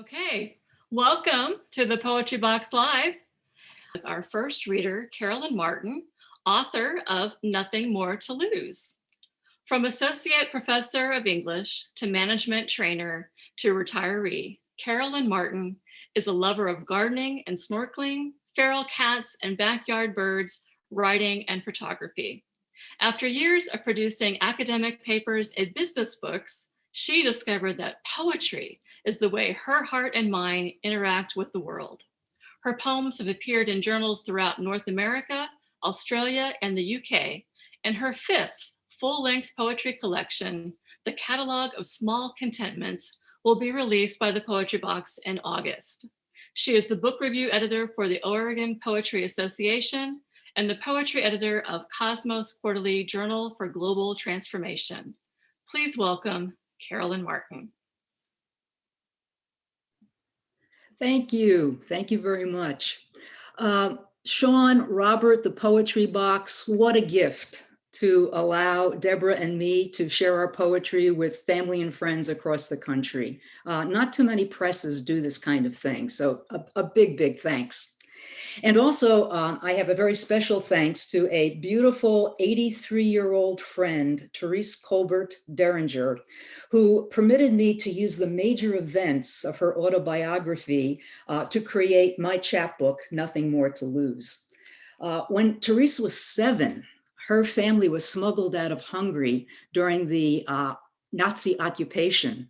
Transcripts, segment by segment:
Okay, welcome to the Poetry Box Live with our first reader, Carolyn Martin, author of Nothing More to Lose. From associate professor of English to management trainer to retiree, Carolyn Martin is a lover of gardening and snorkeling, feral cats and backyard birds, writing and photography. After years of producing academic papers and business books, she discovered that poetry is the way her heart and mind interact with the world. Her poems have appeared in journals throughout North America, Australia, and the UK, and her fifth full-length poetry collection, The Catalog of Small Contentments, will be released by the Poetry Box in August. She is the book review editor for the Oregon Poetry Association and the poetry editor of Cosmos Quarterly Journal for Global Transformation. Please welcome Carolyn Martin. Thank you. Thank you very much. Shawn, Robert, the Poetry Box, what a gift to allow Deborah and me to share our poetry with family and friends across the country. Not too many presses do this kind of thing, so a big, big thanks. And also, I have a very special thanks to a beautiful 83-year-old friend, Therese Colbert Derringer, who permitted me to use the major events of her autobiography to create my chapbook, Nothing More to Lose. When Therese was 7, her family was smuggled out of Hungary during the Nazi occupation.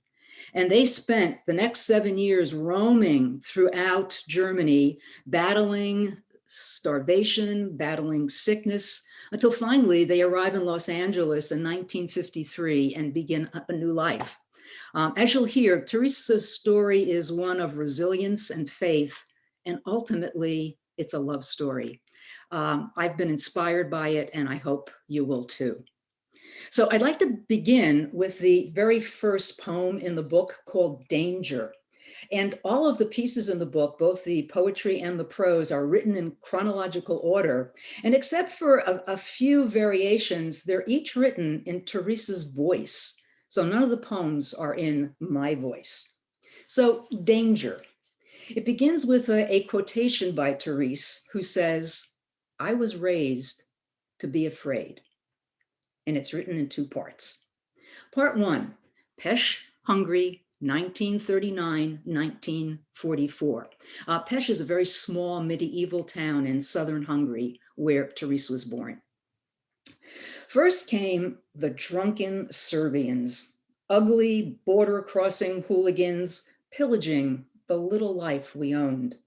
And they spent the next 7 years roaming throughout Germany, battling starvation, battling sickness, until finally they arrive in Los Angeles in 1953 and begin a new life. As you'll hear, Theresa's story is one of resilience and faith, and ultimately it's a love story. I've been inspired by it, and I hope you will too. So I'd like to begin with the very first poem in the book called Danger. And all of the pieces in the book, both the poetry and the prose, are written in chronological order. And except for a few variations, they're each written in Theresa's voice. So none of the poems are in my voice. So Danger. It begins with a quotation by Therese, who says, "I was raised to be afraid." And it's written in 2 parts. Part 1, Pest, Hungary, 1939-1944. Pest is a very small medieval town in southern Hungary where Therese was born. First came the drunken Serbians, ugly border-crossing hooligans pillaging the little life we owned.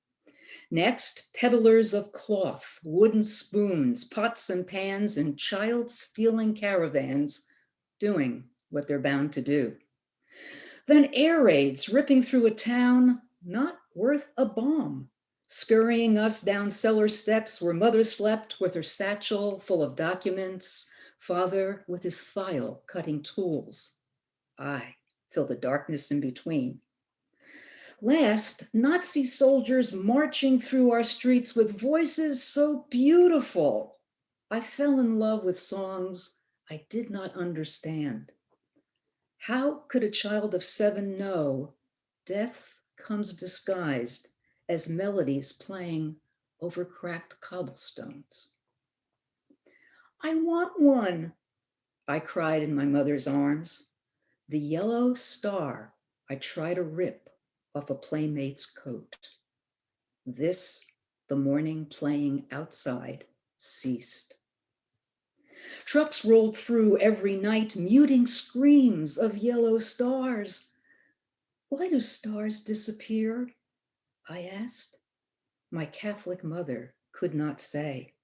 Next, peddlers of cloth, wooden spoons, pots and pans, and child-stealing caravans doing what they're bound to do. Then air raids ripping through a town not worth a bomb, scurrying us down cellar steps where mother slept with her satchel full of documents, father with his file cutting tools. I fill the darkness in between. Last, Nazi soldiers marching through our streets with voices so beautiful. I fell in love with songs I did not understand. How could a child of 7 know death comes disguised as melodies playing over cracked cobblestones? I want one, I cried in my mother's arms. The yellow star I try to rip off a playmate's coat. This, the morning playing outside, ceased. Trucks rolled through every night, muting screams of yellow stars. Why do stars disappear? I asked. My Catholic mother could not say.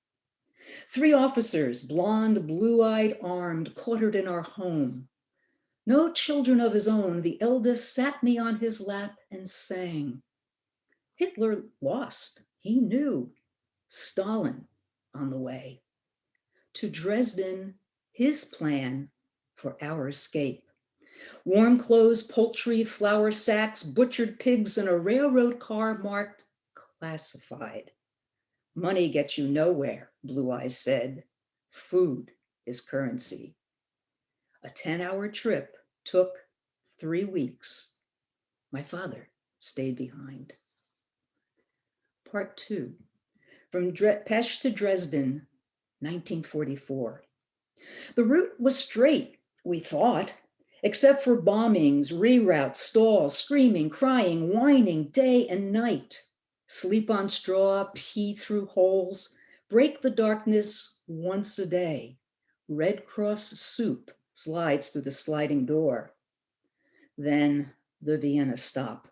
3 officers, blonde, blue-eyed, armed, quartered in our home. No children of his own, the eldest sat me on his lap and sang. Hitler lost, he knew. Stalin on the way. To Dresden, his plan for our escape. Warm clothes, poultry, flour sacks, butchered pigs, and a railroad car marked classified. Money gets you nowhere, Blue Eyes said. Food is currency. A 10-hour trip took 3 weeks. My father stayed behind. Part 2, from Pest to Dresden, 1944. The route was straight, we thought, except for bombings, reroutes, stalls, screaming, crying, whining, day and night. Sleep on straw, pee through holes, break the darkness once a day. Red Cross soup slides through the sliding door. Then the Vienna stop.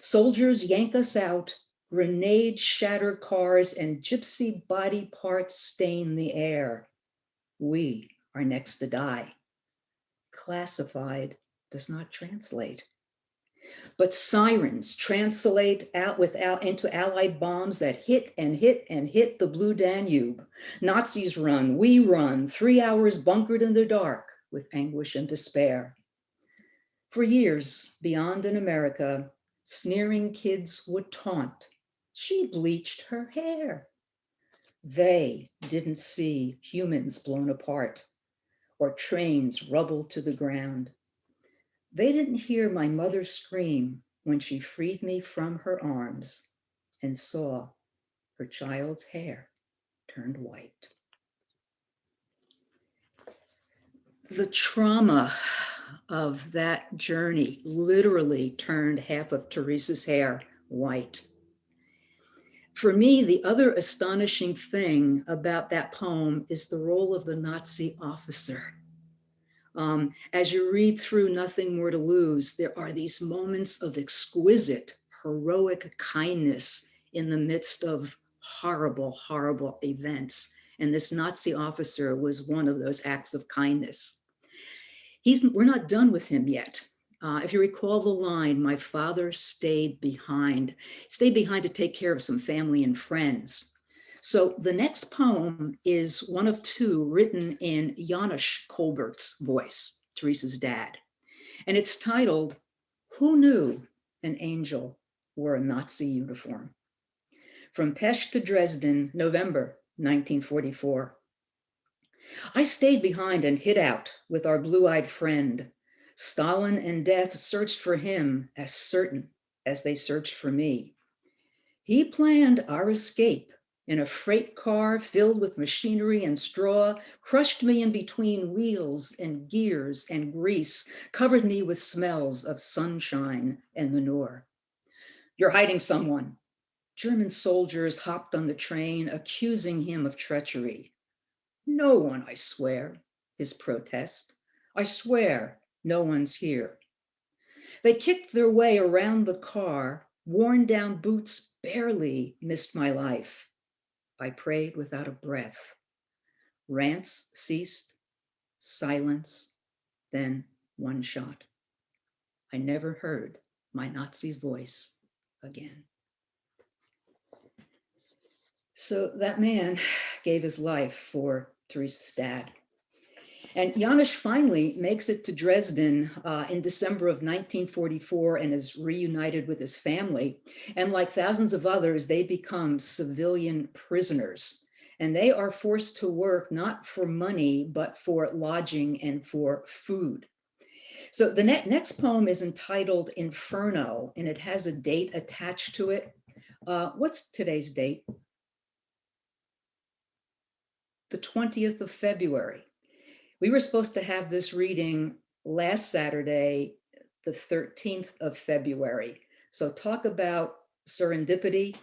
Soldiers yank us out, grenades shatter cars, and gypsy body parts stain the air. We are next to die. Classified does not translate. But sirens translate out into Allied bombs that hit and hit and hit the blue Danube. Nazis run, we run, 3 hours bunkered in the dark with anguish and despair. For years, beyond in America, sneering kids would taunt. She bleached her hair. They didn't see humans blown apart or trains rubbled to the ground. They didn't hear my mother scream when she freed me from her arms and saw her child's hair turned white. The trauma of that journey literally turned half of Teresa's hair white. For me, the other astonishing thing about that poem is the role of the Nazi officer. As you read through Nothing More to Lose, there are these moments of exquisite, heroic kindness in the midst of horrible, horrible events. And this Nazi officer was one of those acts of kindness. We're not done with him yet. If you recall the line, my father stayed behind to take care of some family and friends. So the next poem is one of two written in Janusz Colbert's voice, Teresa's dad. And it's titled, Who Knew an Angel Wore a Nazi Uniform? From Pest to Dresden, November 1944. I stayed behind and hid out with our blue-eyed friend. Stalin and death searched for him as certain as they searched for me. He planned our escape in a freight car filled with machinery and straw, crushed me in between wheels and gears and grease, covered me with smells of sunshine and manure. You're hiding someone. German soldiers hopped on the train, accusing him of treachery. No one, I swear, his protest. I swear no one's here. They kicked their way around the car, worn down boots barely missed my life. I prayed without a breath. Rants ceased, silence, then one shot. I never heard my Nazi's voice again. So that man gave his life for Teresa's dad. And Janusz finally makes it to Dresden in December of 1944 and is reunited with his family. And like thousands of others, they become civilian prisoners. And they are forced to work not for money, but for lodging and for food. So the next poem is entitled Inferno, and it has a date attached to it. What's today's date? The 20th of February. We were supposed to have this reading last Saturday, the 13th of February. So talk about serendipity.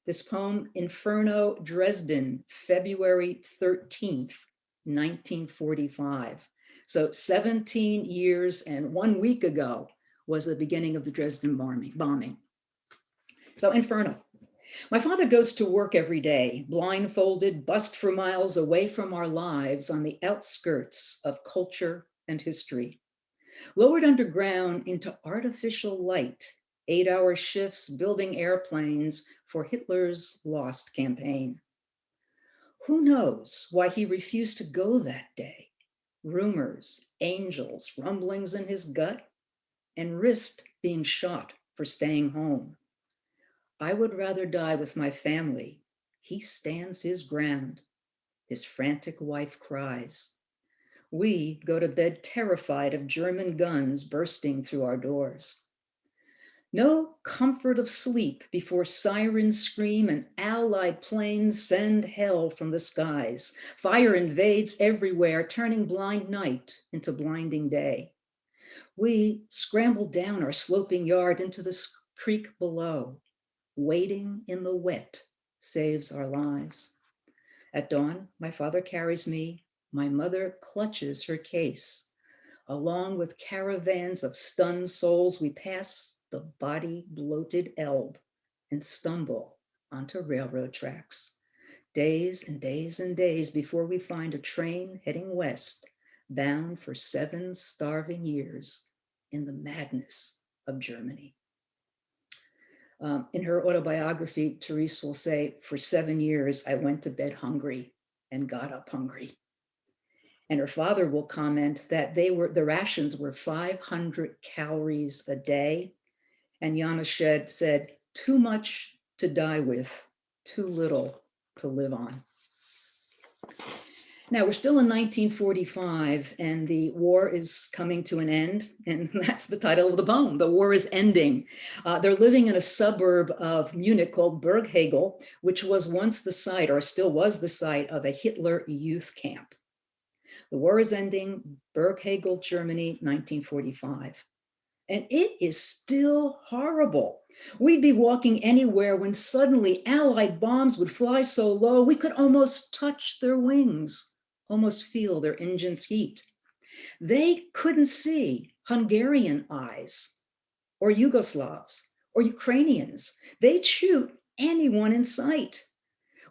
This poem, Inferno, Dresden, February 13th, 1945. So 17 years and 1 week ago was the beginning of the Dresden bombing. So Inferno. My father goes to work every day, blindfolded, bussed for miles away from our lives on the outskirts of culture and history. Lowered underground into artificial light, 8-hour shifts building airplanes for Hitler's lost campaign. Who knows why he refused to go that day? Rumors, angels, rumblings in his gut, and risked being shot for staying home. I would rather die with my family. He stands his ground. His frantic wife cries. We go to bed terrified of German guns bursting through our doors. No comfort of sleep before sirens scream and allied planes send hell from the skies. Fire invades everywhere, turning blind night into blinding day. We scrambled down our sloping yard into the creek below. Wading in the wet saves our lives. At dawn, my father carries me. My mother clutches her case. Along with caravans of stunned souls, we pass the body bloated Elbe and stumble onto railroad tracks. Days and days and days before we find a train heading west, bound for 7 starving years in the madness of Germany. In her autobiography, Therese will say, for 7 years, I went to bed hungry and got up hungry. And her father will comment that the rations were 500 calories a day. And Janusz said, too much to die with, too little to live on. Now, we're still in 1945, and the war is coming to an end, and that's the title of the poem. The war is ending. They're living in a suburb of Munich called Berghagel, which was once the site, or still was the site, of a Hitler youth camp. The war is ending, Berghagel, Germany, 1945. And it is still horrible. We'd be walking anywhere when suddenly Allied bombs would fly so low, we could almost touch their wings, almost feel their engines' heat. They couldn't see Hungarian eyes, or Yugoslavs, or Ukrainians. They'd shoot anyone in sight.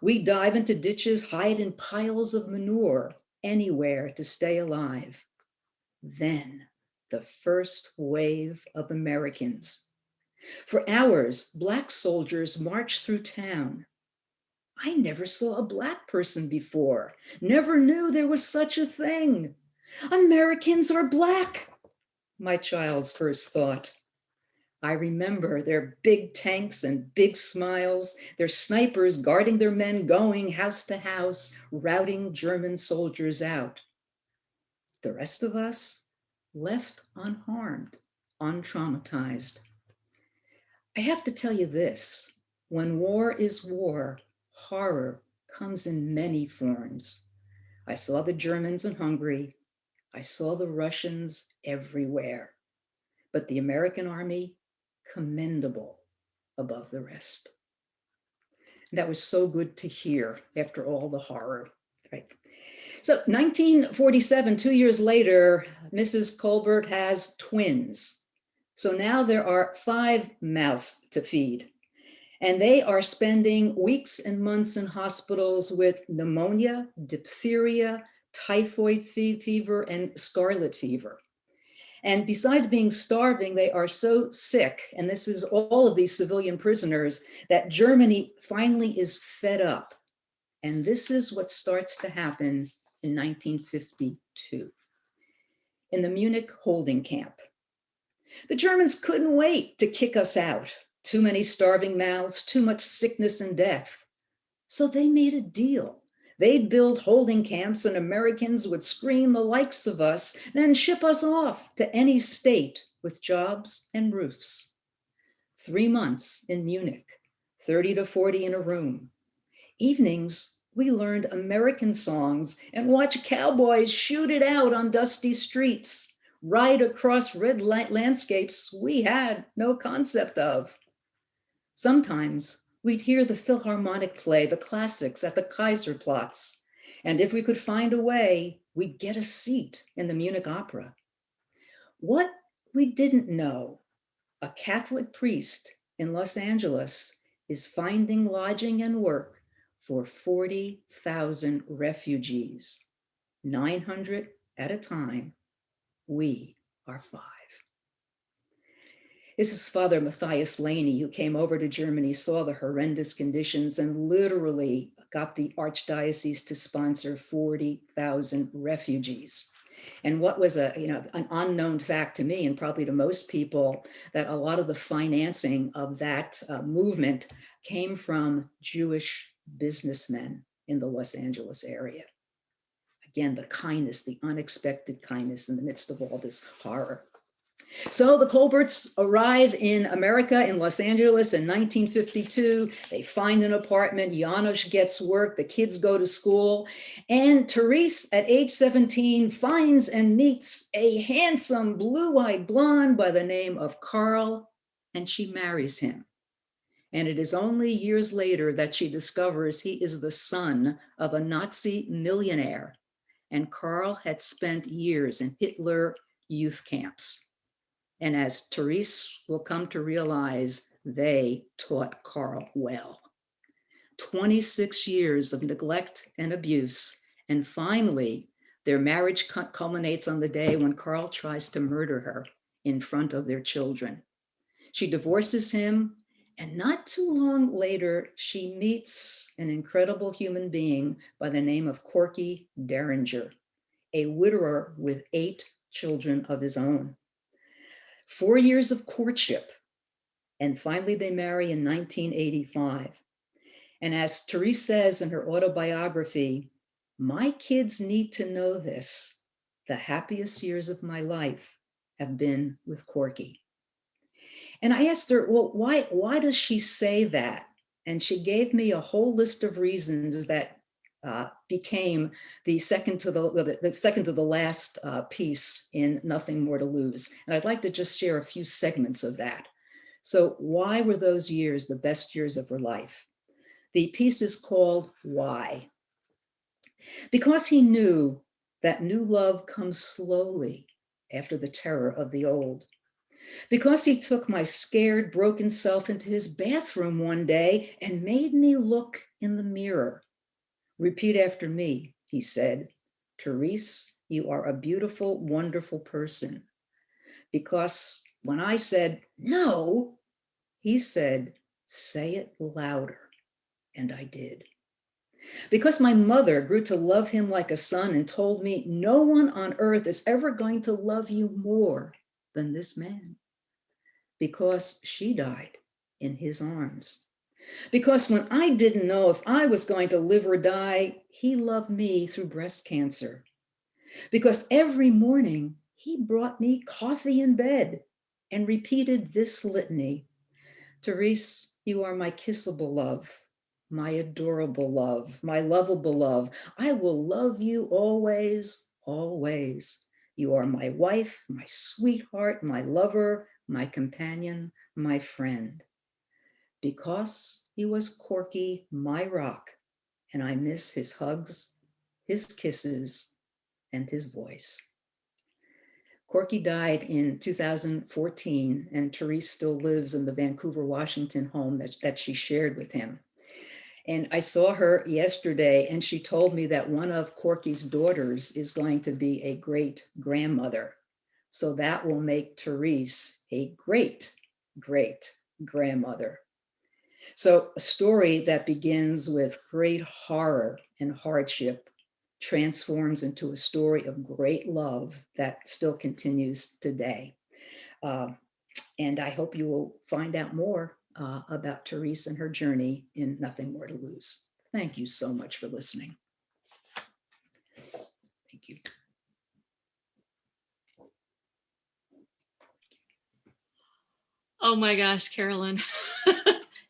We'd dive into ditches, hide in piles of manure, anywhere to stay alive. Then the first wave of Americans. For hours, Black soldiers marched through town. I never saw a Black person before, never knew there was such a thing. Americans are Black, my child's first thought. I remember their big tanks and big smiles, their snipers guarding their men going house to house, routing German soldiers out. The rest of us left unharmed, untraumatized. I have to tell you this, when war is war, horror comes in many forms. I saw the Germans in Hungary. I saw the Russians everywhere. But the American army, commendable above the rest. That was so good to hear after all the horror, right? So 1947, 2 years later, Mrs. Colbert has twins. So now there are 5 mouths to feed. And they are spending weeks and months in hospitals with pneumonia, diphtheria, typhoid fever, and scarlet fever. And besides being starving, they are so sick, and this is all of these civilian prisoners, that Germany finally is fed up. And this is what starts to happen in 1952 in the Munich holding camp. The Germans couldn't wait to kick us out. Too many starving mouths, too much sickness and death. So they made a deal. They'd build holding camps and Americans would screen the likes of us, then ship us off to any state with jobs and roofs. 3 months in Munich, 30 to 40 in a room. Evenings, we learned American songs and watched cowboys shoot it out on dusty streets, ride across red landscapes we had no concept of. Sometimes we'd hear the Philharmonic play the classics at the Kaiserplatz. And if we could find a way, we'd get a seat in the Munich Opera. What we didn't know, a Catholic priest in Los Angeles is finding lodging and work for 40,000 refugees, 900 at a time. We are 5. This is Father Matthias Laney, who came over to Germany, saw the horrendous conditions, and literally got the archdiocese to sponsor 40,000 refugees. And what was an unknown fact to me, and probably to most people, that a lot of the financing of that movement came from Jewish businessmen in the Los Angeles area. Again, the kindness, the unexpected kindness in the midst of all this horror. So the Colberts arrive in America, in Los Angeles in 1952. They find an apartment. Janusz gets work. The kids go to school. And Therese, at age 17, finds and meets a handsome blue-eyed blonde by the name of Carl, and she marries him. And it is only years later that she discovers he is the son of a Nazi millionaire. And Carl had spent years in Hitler youth camps. And as Therese will come to realize, they taught Carl well. 26 years of neglect and abuse. And finally, their marriage culminates on the day when Carl tries to murder her in front of their children. She divorces him, and not too long later, she meets an incredible human being by the name of Corky Derringer, a widower with 8 children of his own. 4 years of courtship, and finally they marry in 1985. And as Therese says in her autobiography, my kids need to know this. The happiest years of my life have been with Corky. And I asked her, well, why does she say that? And she gave me a whole list of reasons that became the second to the last piece in Nothing More to Lose. And I'd like to just share a few segments of that. So why were those years the best years of her life? The piece is called Why? Because he knew that new love comes slowly after the terror of the old. Because he took my scared, broken self into his bathroom one day and made me look in the mirror. Repeat after me, he said. Therese, you are a beautiful, wonderful person. Because when I said, no, he said, say it louder. And I did. Because my mother grew to love him like a son and told me, no one on earth is ever going to love you more than this man. Because she died in his arms. Because when I didn't know if I was going to live or die, he loved me through breast cancer. Because every morning he brought me coffee in bed and repeated this litany. Therese, you are my kissable love, my adorable love, my lovable love. I will love you always, always. You are my wife, my sweetheart, my lover, my companion, my friend. Because he was Corky, my rock, and I miss his hugs, his kisses, and his voice. Corky died in 2014, and Therese still lives in the Vancouver, Washington home that she shared with him. And I saw her yesterday, and she told me that one of Corky's daughters is going to be a great grandmother. So that will make Therese a great, great grandmother. So a story that begins with great horror and hardship transforms into a story of great love that still continues today. And I hope you will find out more about Therese and her journey in Nothing More to Lose. Thank you so much for listening. Thank you. Oh my gosh, Carolyn.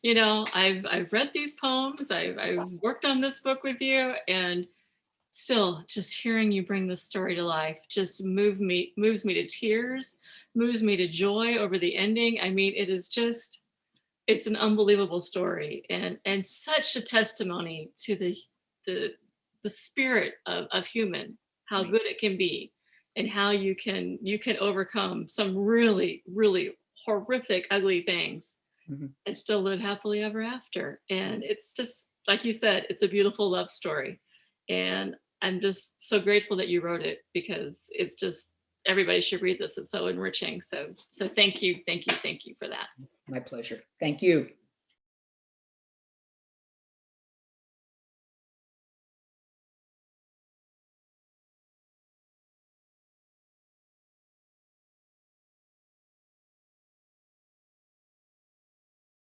You know, I've read these poems, I've worked on this book with you, and still just hearing you bring this story to life just moves me to tears, moves me to joy over the ending. I mean, it's an unbelievable story, and such a testimony to the spirit of human, how good it can be, and how you can overcome some really, really horrific, ugly things and still live happily ever after. And it's just, like you said, it's a beautiful love story. And I'm just so grateful that you wrote it, because it's just, everybody should read this. It's so enriching. So thank you for that. My pleasure. Thank you.